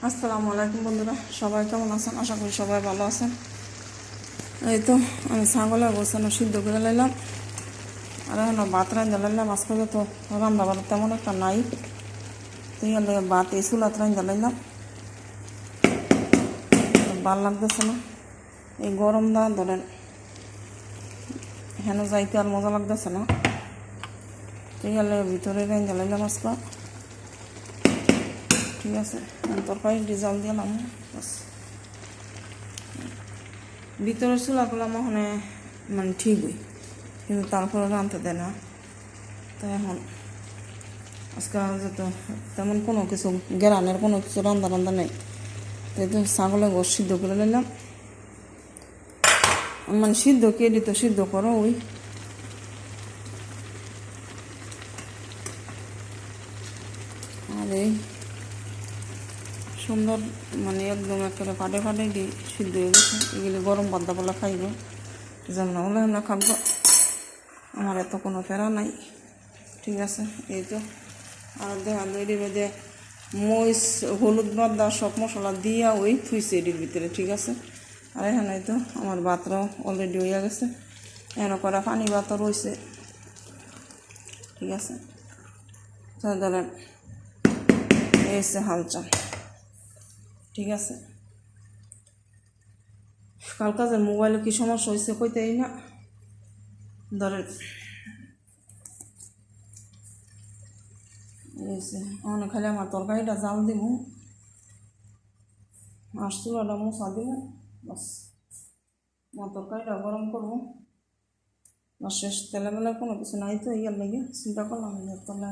আসসালামু আলাইকুম বন্ধুরা, সবাই কেমন আছেন? আশা করি সবাই ভালো আছেন। এই তো আমি ছাগলের গোছানো সিদ্ধ করে লাইলাম, আর এখন ভাত রান্ধা লাইলাম। আজকে তো রান্না বান্না তেমন একটা নাই, তো ইয়ার লেগে ভাত এই চুলাত রান্ধা লাইলাম। ভাল লাগতেছে না, এই গরম দা ধরেন হেন যাইতে আর মজা লাগতেছে না, তো ইয়ার লেগে ভিতরে রান্ধা লাইলাম আজকে। ঠিক আছে, তরকারি ডিজাল দিলাম, বাস ভিতরের চুলাগুলো মানে ঠিকই, কিন্তু তারপরে রাঁধতে দেয় না। তাই এখন আজকে যেহেতু তেমন কোনো কিছু গ্রানের কোনো কিছু রান্না নেই, তাই তো ছাগলের গোশ সিদ্ধ করে নিলাম। মানে সিদ্ধ কে দিত, সিদ্ধ করো ওই আর এই সুন্দর মানে একদম একেবারে ফাটে ফাটে দিয়ে সিদ্ধ হয়ে গেছে। এগুলি গরম বাদ্দা বলা খাইব, যেমন হলে আমরা খাবো, আমার এত কোনো ফেরা নাই। ঠিক আছে, এই তো আর দেখা দিবে যে মরিচ হলুদ বাদ্দা সব মশলা দিয়া ওই থুইছে এটির ভিতরে। ঠিক আছে, আর এখানে তো আমার ভাতটাও অলরেডি হইয়া গেছে, এখানে করা পানি ভাতও রয়েছে। ঠিক আছে, ধরেন এই হচ্ছে হালচাল। ঠিক আছে, কালকা যে মোবাইলে কি সমস্যা হয়েছে কইতেই না। ধরেন অনেক খালি আমার তরকারিটা জাল দিব, আর চুলাটা মশা দিব, বাস আমার তরকারিটা গরম করবো, আর শেষ। তেলেবেলার কোনো কিছু নাই, তো ইয়ার লেগে চিন্তা করলাম যে তাহলে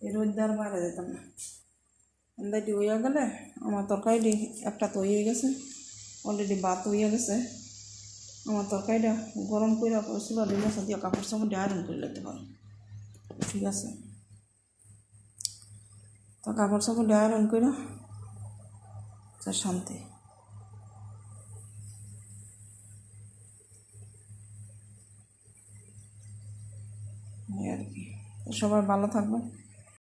এই রোদ্দার বাইরে যেতাম না। এন্দাইটি হইয়া গেলে আমার তরকারিটি একটা তো হয়ে গেছে, অলরেডি ভাত হইয়া গেছে। আমার তরকারিটা গরম করে চুলা দিয়ে মশা দিয়ে কাপড় চাপড় আয়রন করে নিতে পারো। ঠিক আছে, তো কাপড় চাপড় আয়রন করে শান্তি। আর কি, সবাই ভালো থাকবেন।